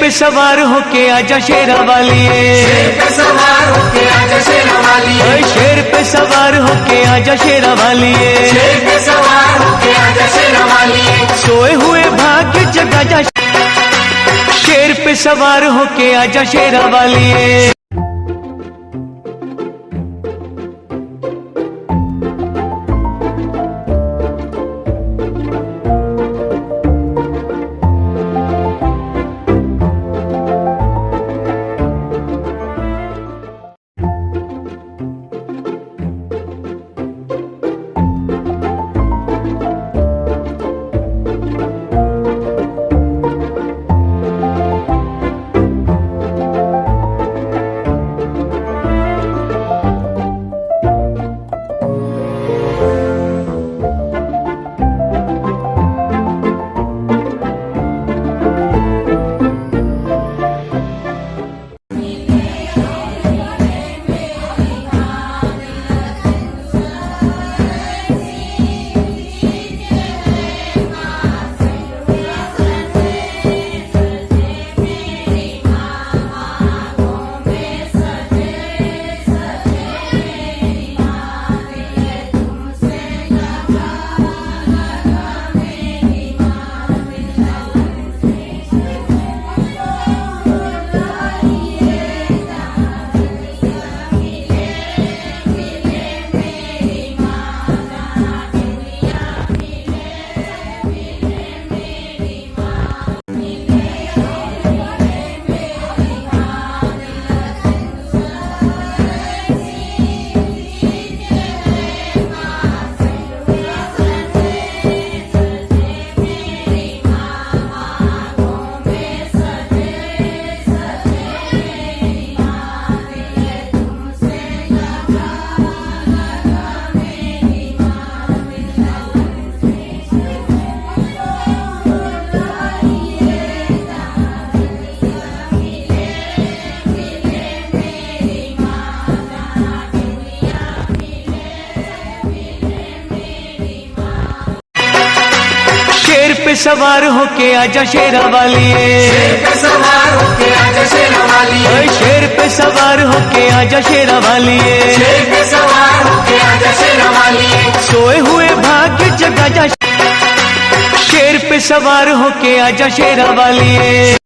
पे सवार होके आजा शेरा वालिए, शेर पे सवार होके आजा शेरा वालिए, शेर पे सवार होके आजा शेरा वालिए, शेर पे सवार होके आजा शेरा वालिए, सोए हुए भाग्य जगा जा, शेर पे सवार होके आजा शेरा वालिए। शेर पे सवार होके आजा शेरा वालिए, शेर पे सवार होके आजा शेरा वालिए, शेर पे सवार होके आजा शेरा वालिए, शेर पे सवार होके आजा शेरा वालिए, सोए हुए भाग्य जगा जा, शेर पे सवार होके आजा शेरा वालिए।